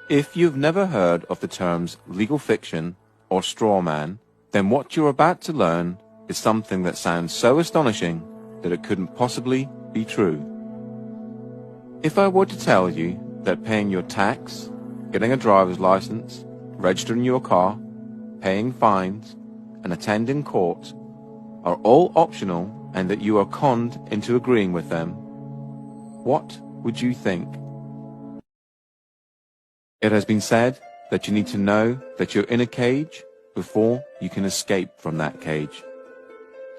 If you've never heard of the terms legal fiction or straw man, then what you're about to learn is something that sounds so astonishing that it couldn't possibly be true. If I were to tell you that paying your tax, getting a driver's license, registering your car, paying fines, and attending court are all optional and that you are conned into agreeing with them, what would you think? It has been said that you need to know that you're in a cage before you can escape from that cage.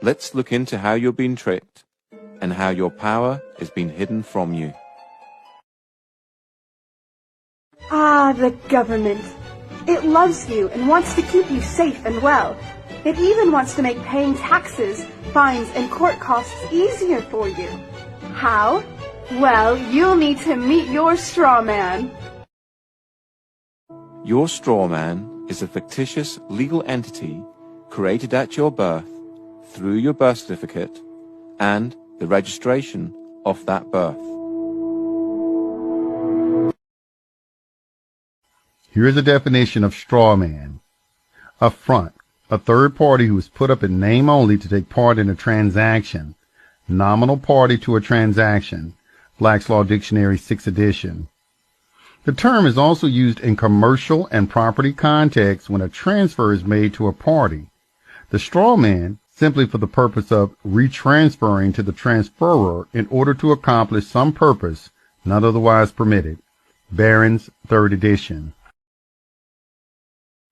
Let's look into how you're being tricked and how your power is being hidden from you. Ah, the government. It loves you and wants to keep you safe and well. It even wants to make paying taxes, fines, and court costs easier for you. How? Well, you'll need to meet your straw man. Your straw man is a fictitious legal entity created at your birth through your birth certificate and the registration of that birth. Here is a definition of straw man. A front, a third party who is put up in name only to take part in a transaction. Nominal party to a transaction. Black's Law Dictionary, 6th edition. The term is also used in commercial and property contexts when a transfer is made to a party. The straw man, simply for the purpose of retransferring to the transferor in order to accomplish some purpose not otherwise permitted. Barron's, 3rd edition.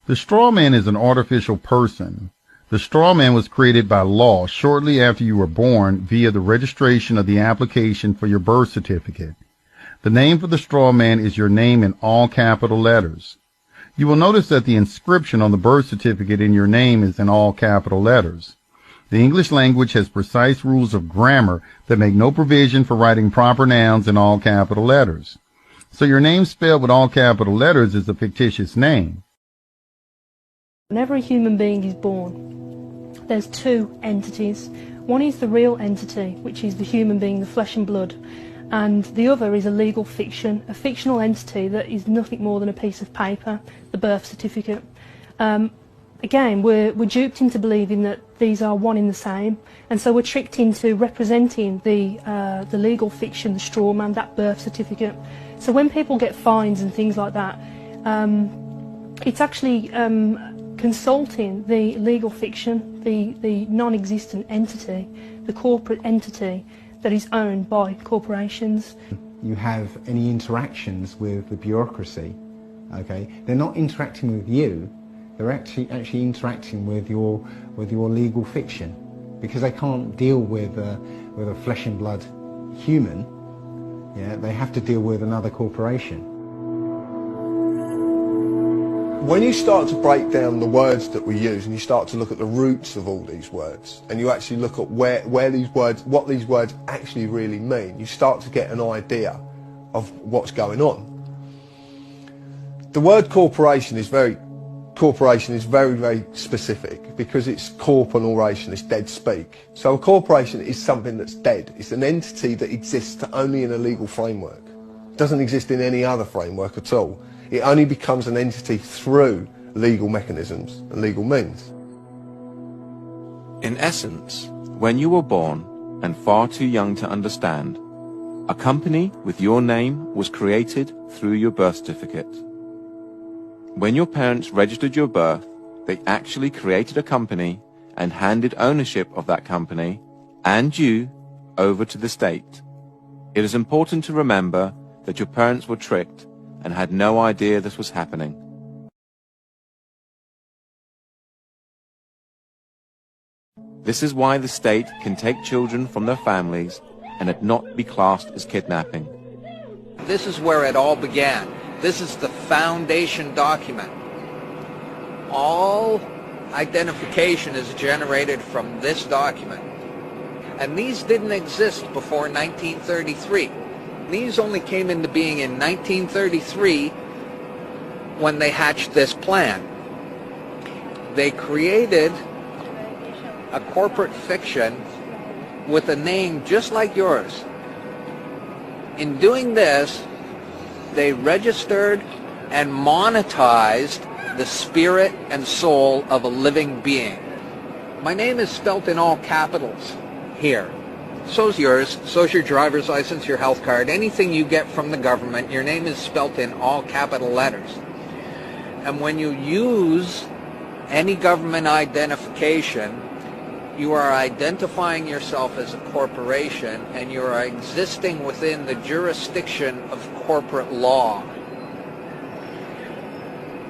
The straw man is an artificial person. The straw man was created by law shortly after you were born via the registration of the application for your birth certificate. The name for the straw man is your name in all capital letters. You will notice that the inscription on the birth certificate in your name is in all capital letters. The English language has precise rules of grammar that make no provision for writing proper nouns in all capital letters. So your name spelled with all capital letters is a fictitious name. Whenever a human being is born, there's two entities. One is the real entity, which is the human being, the flesh and blood, and the other is a legal fiction, a fictional entity that is nothing more than a piece of paper, the birth certificate. Again, we're duped into believing that these are one in the same, and so we're tricked into representing the legal fiction, the straw man, that birth certificate. So when people get fines and things like that, it's actually consulting the legal fiction, the non-existent entity, the corporate entity that is owned by corporations. You have any interactions with the bureaucracy, okay? They're not interacting with you, they're actually interacting with your legal fiction, because they can't deal with a flesh and blood human. Yeah, they have to deal with another corporation. When you start to break down the words that we use and you start to look at the roots of all these words and you actually look at where these words, what these words actually really mean, you start to get an idea of what's going on. The word corporation is very, very specific because it's corporation, it's dead speak. So a corporation is something that's dead. It's an entity that exists only in a legal framework. It doesn't exist in any other framework at all. It only becomes an entity through legal mechanisms and legal means. In essence, when you were born and far too young to understand, a company with your name was created through your birth certificate. When your parents registered your birth, they actually created a company and handed ownership of that company and you over to the state. It is important to remember that your parents were tricked and had no idea this was happening. This is why the state can take children from their families and it not be classed as kidnapping. This is where it all began. This is the foundation document. All identification is generated from this document. And these didn't exist before 1933. These only came into being in 1933 when they hatched this plan. They created a corporate fiction with a name just like yours. In doing this, they registered and monetized the spirit and soul of a living being. My name is spelt in all capitals here. So's yours, so's your driver's license, your health card, anything you get from the government, your name is spelt in all capital letters. And when you use any government identification, you are identifying yourself as a corporation, and you are existing within the jurisdiction of corporate law.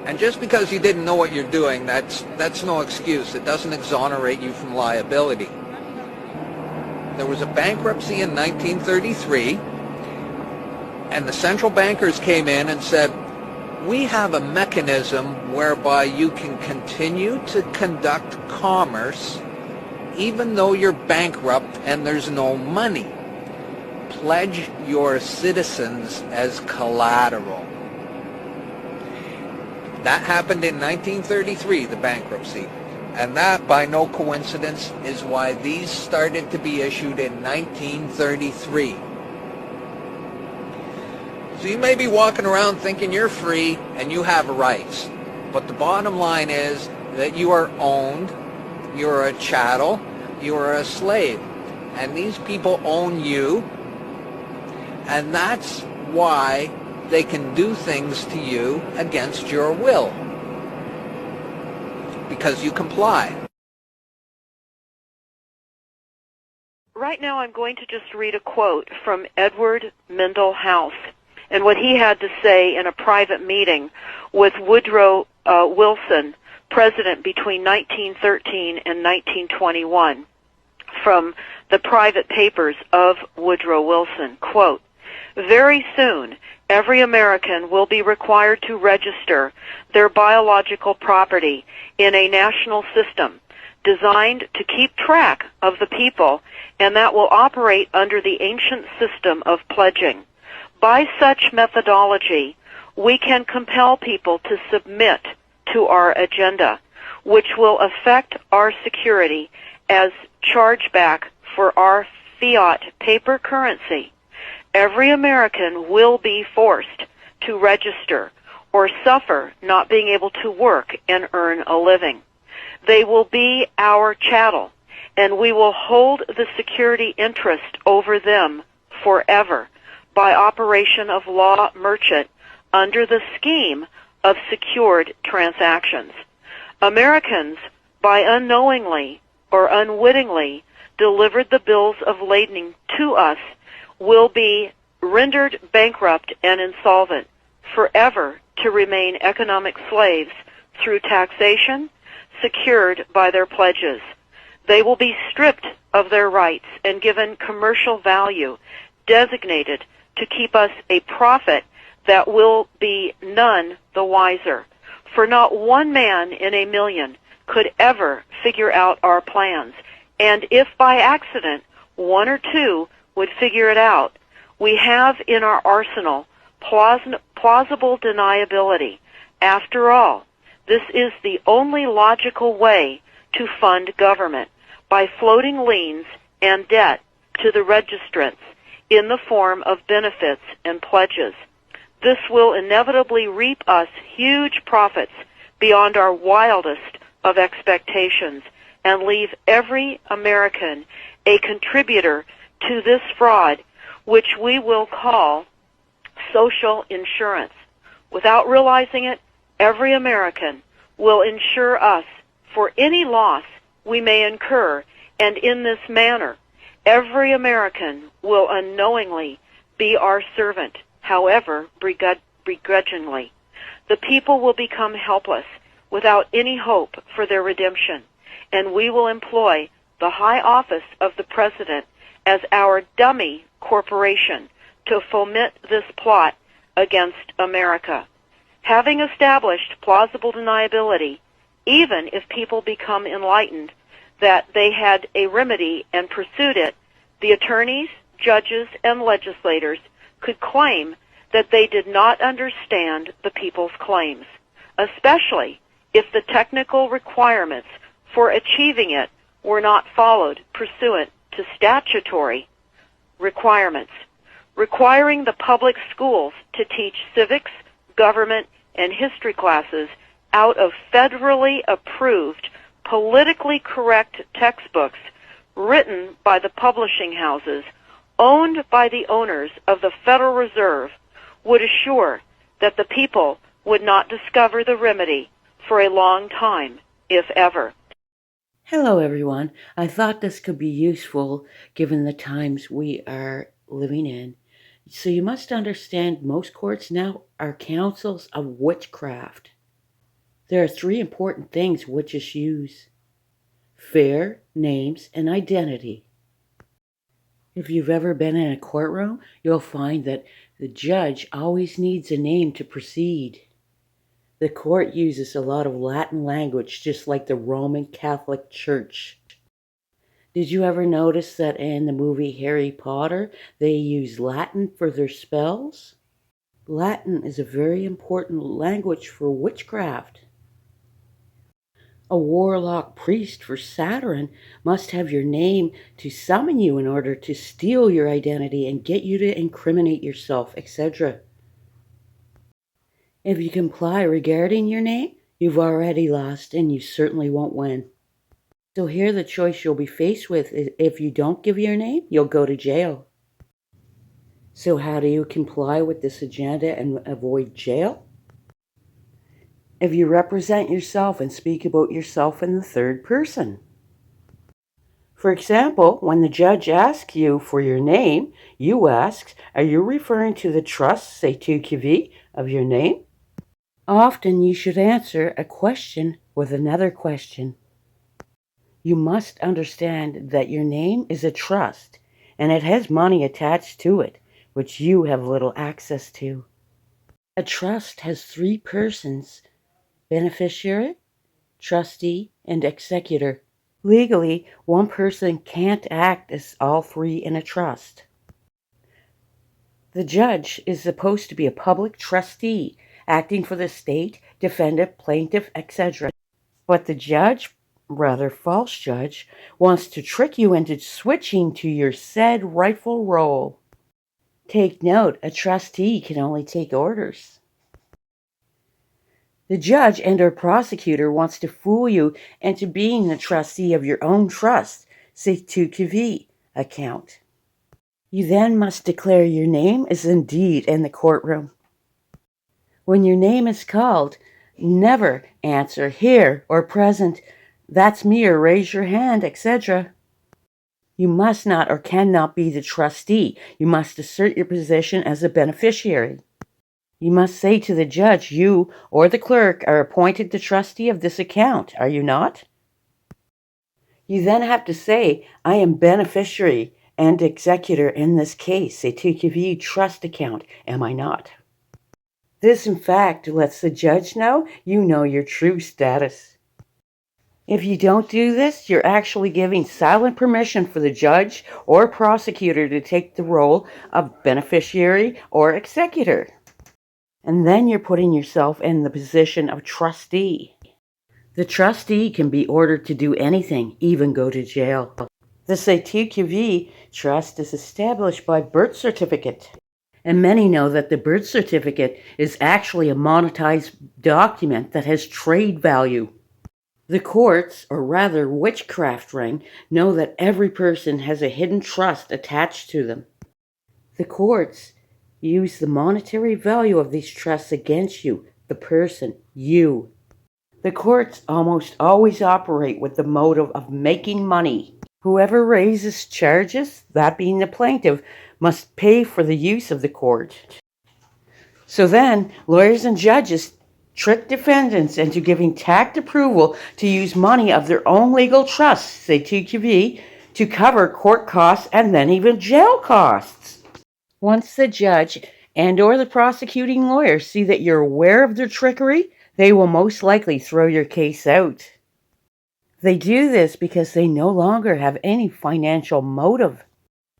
And just because you didn't know what you're doing, that's no excuse. It doesn't exonerate you from liability. There was a bankruptcy in 1933, and the central bankers came in and said, we have a mechanism whereby you can continue to conduct commerce even though you're bankrupt and there's no money. Pledge your citizens as collateral. That happened in 1933, the bankruptcy. And that, by no coincidence, is why these started to be issued in 1933. So you may be walking around thinking you're free and you have rights. But the bottom line is that you are owned, you're a chattel, you're a slave. And these people own you. And that's why they can do things to you against your will. Because you comply. Right now I'm going to just read a quote from Edward Mendell House and what he had to say in a private meeting with Woodrow Wilson, president between 1913 and 1921, from the private papers of Woodrow Wilson. Quote, very soon, every American will be required to register their biological property in a national system designed to keep track of the people, and that will operate under the ancient system of pledging. By such methodology, we can compel people to submit to our agenda, which will affect our security as chargeback for our fiat paper currency. Every American will be forced to register or suffer not being able to work and earn a living. They will be our chattel, and we will hold the security interest over them forever by operation of law merchant under the scheme of secured transactions. Americans, by unknowingly or unwittingly delivered the bills of lading to us, will be rendered bankrupt and insolvent, forever to remain economic slaves through taxation secured by their pledges. They will be stripped of their rights and given commercial value designated to keep us a profit that will be none the wiser. For not one man in a million could ever figure out our plans, and if by accident one or two would figure it out, we have in our arsenal plausible deniability. After all, this is the only logical way to fund government, by floating liens and debt to the registrants in the form of benefits and pledges. This will inevitably reap us huge profits beyond our wildest of expectations and leave every American a contributor to this fraud, which we will call social insurance. Without realizing it, every American will insure us for any loss we may incur, and in this manner, every American will unknowingly be our servant, however begrudgingly. The people will become helpless without any hope for their redemption, and we will employ the high office of the President as our dummy corporation to foment this plot against America. Having established plausible deniability, even if people become enlightened that they had a remedy and pursued it, the attorneys, judges, and legislators could claim that they did not understand the people's claims, especially if the technical requirements for achieving it were not followed pursuant to statutory requirements. Requiring the public schools to teach civics, government, and history classes out of federally approved, politically correct textbooks written by the publishing houses, owned by the owners of the Federal Reserve, would assure that the people would not discover the remedy for a long time, if ever. Hello, everyone. I thought this could be useful given the times we are living in. So you must understand most courts now are councils of witchcraft. There are 3 important things witches use: fair, names, and identity. If you've ever been in a courtroom, you'll find that the judge always needs a name to proceed. The court uses a lot of Latin language, just like the Roman Catholic Church. Did you ever notice that in the movie Harry Potter, they use Latin for their spells? Latin is a very important language for witchcraft. A warlock priest for Saturn must have your name to summon you in order to steal your identity and get you to incriminate yourself, etc. If you comply regarding your name, you've already lost and you certainly won't win. So here the choice you'll be faced with is if you don't give your name, you'll go to jail. So how do you comply with this agenda and avoid jail? If you represent yourself and speak about yourself in the third person. For example, when the judge asks you for your name, you ask, are you referring to the trust, Cestui que vie, of your name? Often you should answer a question with another question. You must understand that your name is a trust, and it has money attached to it, which you have little access to. A trust has 3 persons: beneficiary, trustee, and executor. Legally, one person can't act as all 3 in a trust. The judge is supposed to be a public trustee, acting for the state, defendant, plaintiff, etc. But the judge, rather false judge, wants to trick you into switching to your said rightful role. Take note, a trustee can only take orders. The judge and or prosecutor wants to fool you into being the trustee of your own trust, Cestui que vie, account. You then must declare your name is indeed in the courtroom. When your name is called, never answer here or present, that's me or raise your hand, etc. You must not or cannot be the trustee. You must assert your position as a beneficiary. You must say to the judge, you or the clerk are appointed the trustee of this account, are you not? You then have to say, I am beneficiary and executor in this case, Cestui que vie trust account, am I not? This, in fact, lets the judge know you know your true status. If you don't do this, you're actually giving silent permission for the judge or prosecutor to take the role of beneficiary or executor. And then you're putting yourself in the position of trustee. The trustee can be ordered to do anything, even go to jail. The Cestui que vie trust is established by birth certificate. And many know that the birth certificate is actually a monetized document that has trade value. The courts, or rather witchcraft ring, know that every person has a hidden trust attached to them. The courts use the monetary value of these trusts against you, the person, you. The courts almost always operate with the motive of making money. Whoever raises charges, that being the plaintiff, must pay for the use of the court. So then, lawyers and judges trick defendants into giving tact approval to use money of their own legal trusts, Cestui que vie, to cover court costs and then even jail costs. Once the judge and or the prosecuting lawyer see that you're aware of their trickery, they will most likely throw your case out. They do this because they no longer have any financial motive.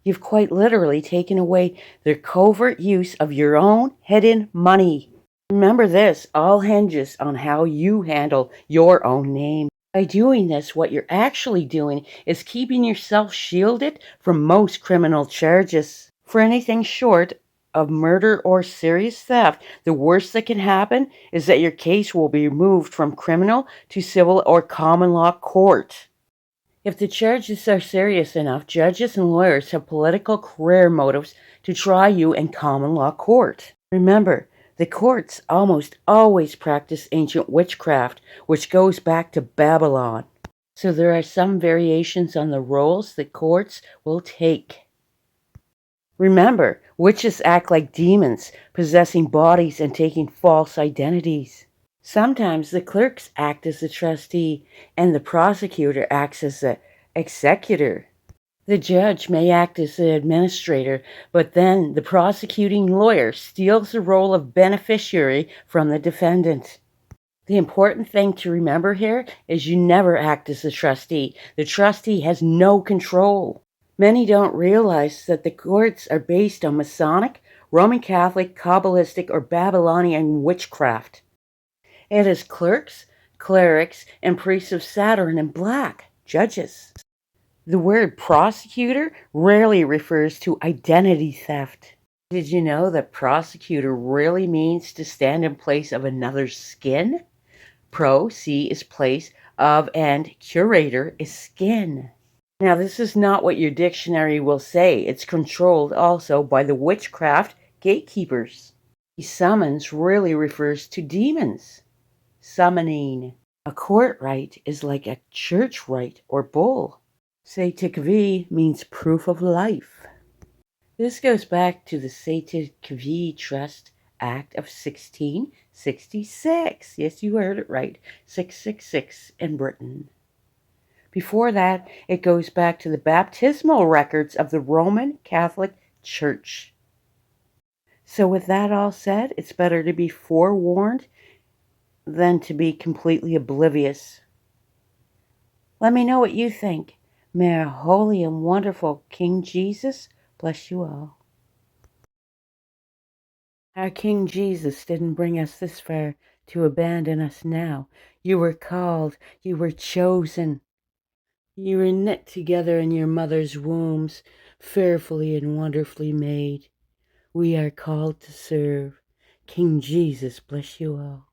You've quite literally taken away their covert use of your own hidden money. Remember this, all hinges on how you handle your own name. By doing this, what you're actually doing is keeping yourself shielded from most criminal charges. For anything short of murder or serious theft, the worst that can happen is that your case will be moved from criminal to civil or common law court. If the charges are serious enough, judges and lawyers have political career motives to try you in common law court. Remember, the courts almost always practice ancient witchcraft, which goes back to Babylon. So there are some variations on the roles the courts will take. Remember, witches act like demons, possessing bodies and taking false identities. Sometimes the clerks act as the trustee, and the prosecutor acts as the executor. The judge may act as the administrator, but then the prosecuting lawyer steals the role of beneficiary from the defendant. The important thing to remember here is you never act as the trustee. The trustee has no control. Many don't realize that the courts are based on Masonic, Roman Catholic, Kabbalistic, or Babylonian witchcraft. It is clerks, clerics, and priests of Saturn in black, judges. The word prosecutor rarely refers to identity theft. Did you know that prosecutor really means to stand in place of another's skin? Pro, see, is place of, and curator is skin. Now, this is not what your dictionary will say. It's controlled also by the witchcraft gatekeepers. The summons really refers to demons. Summoning. A court rite is like a church rite or bull. Cestui means proof of life. This goes back to the Cestui Trust Act of 1666. Yes, you heard it right. 666 in Britain. Before that, it goes back to the baptismal records of the Roman Catholic Church. So with that all said, it's better to be forewarned than to be completely oblivious. Let me know what you think. May our holy and wonderful King Jesus bless you all. Our King Jesus didn't bring us this far to abandon us now. You were called, you were chosen. You were knit together in your mother's wombs, fearfully and wonderfully made. We are called to serve. King Jesus bless you all.